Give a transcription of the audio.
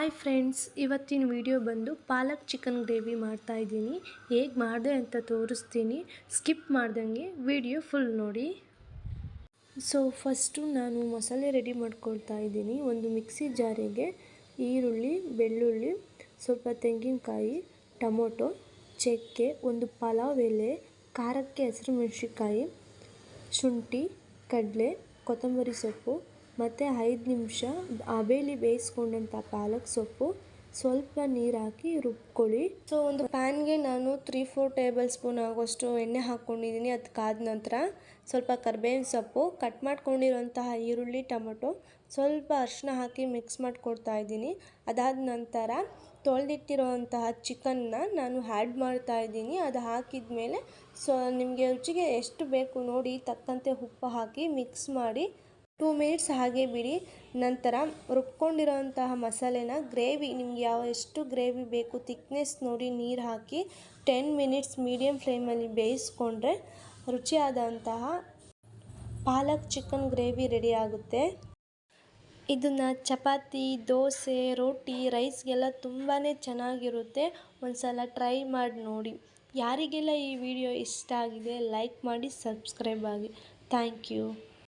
Hi friends, ಇವತ್ತಿನ video ಬಂದು ಪಾಲಕ್ chicken gravy ಮಾಡ್ತಾ ಇದ್ದೀನಿ. ಹೇಗೆ ಮಾಡಿದೆ ಅಂತ ತೋರಿಸ್ತೀನಿ. ಸ್ಕಿಪ್ ಮಾಡ್ದಂಗೆ ವಿಡಿಯೋ ಫುಲ್ ನೋಡಿ. ಸೊ ಫಸ್ಟು ನಾನು ಮಸಾಲೆ ರೆಡಿ ಮಾಡ್ಕೊಳ್ತಾ ಇದ್ದೀನಿ. ಒಂದು ಮಿಕ್ಸಿ ಜಾರಿಗೆ ಈರುಳ್ಳಿ, ಬೆಳ್ಳುಳ್ಳಿ, ಸ್ವಲ್ಪ ತೆಂಗಿನಕಾಯಿ, ಟೊಮೊಟೊ, ಚಕ್ಕೆ, ಒಂದು ಪಲಾವ್ ಎಲೆ, ಖಾರಕ್ಕೆ ಹಸಿರುಮೆಣಸಿನ್ಕಾಯಿ, ಶುಂಠಿ, ಕಡಲೆ, ಕೊತ್ತಂಬರಿ ಸೊಪ್ಪು ಮತ್ತು 5 ನಿಮಿಷ ಹಬೆಲಿ ಬೇಯಿಸ್ಕೊಂಡಂಥ ಪಾಲಕ್ ಸೊಪ್ಪು, ಸ್ವಲ್ಪ ನೀರು ಹಾಕಿ ರುಬ್ಕೊಳ್ಳಿ. ಸೊ ಒಂದು ಪ್ಯಾನ್ಗೆ ನಾನು 3-4 ಟೇಬಲ್ ಸ್ಪೂನ್ ಆಗೋಷ್ಟು ಎಣ್ಣೆ ಹಾಕ್ಕೊಂಡಿದ್ದೀನಿ. ಅದು ಕಾದ ನಂತರ ಸ್ವಲ್ಪ ಕರಿಬೇವಿನ ಸೊಪ್ಪು, ಕಟ್ ಮಾಡ್ಕೊಂಡಿರೋಂತಹ ಈರುಳ್ಳಿ, ಟೊಮೊಟೊ, ಸ್ವಲ್ಪ ಅರಿಶಿನ ಹಾಕಿ ಮಿಕ್ಸ್ ಮಾಡ್ಕೊಡ್ತಾ ಇದ್ದೀನಿ. ಅದಾದ ನಂತರ ತೊಳೆದಿಟ್ಟಿರೋಂತಹ ಚಿಕನ್ನ ನಾನು ಆ್ಯಡ್ ಮಾಡ್ತಾ ಇದ್ದೀನಿ. ಅದು ಹಾಕಿದ ಮೇಲೆ ನಿಮಗೆ ರುಚಿಗೆ ಎಷ್ಟು ಬೇಕು ನೋಡಿ ತಕ್ಕಂತೆ ಉಪ್ಪು ಹಾಕಿ ಮಿಕ್ಸ್ ಮಾಡಿ 2 ಮಿನಿಟ್ಸ್ ಹಾಗೆ ಬಿಡಿ. ನಂತರ ರುಬ್ಕೊಂಡಿರೋಂತಹ ಮಸಾಲೆನ ಗ್ರೇವಿ ನಿಮ್ಗೆ ಎಷ್ಟು ಗ್ರೇವಿ ಬೇಕು ತಿಕ್ನೆಸ್ ನೋಡಿ ನೀರು ಹಾಕಿ 10 ಮಿನಿಟ್ಸ್ ಮೀಡಿಯಮ್ ಫ್ಲೇಮಲ್ಲಿ ಬೇಯಿಸ್ಕೊಂಡ್ರೆ ರುಚಿಯಾದಂತಹ ಪಾಲಕ್ ಚಿಕನ್ ಗ್ರೇವಿ ರೆಡಿ ಆಗುತ್ತೆ. ಇದನ್ನು ಚಪಾತಿ, ದೋಸೆ, ರೋಟಿ, ರೈಸ್ಗೆಲ್ಲ ತುಂಬಾ ಚೆನ್ನಾಗಿರುತ್ತೆ. ಒಂದು ಸಲ ಟ್ರೈ ಮಾಡಿ ನೋಡಿ. ಯಾರಿಗೆಲ್ಲ ಈ ವಿಡಿಯೋ ಇಷ್ಟ ಆಗಿದೆ ಲೈಕ್ ಮಾಡಿ, ಸಬ್ಸ್ಕ್ರೈಬ್ ಆಗಿ. Thank you.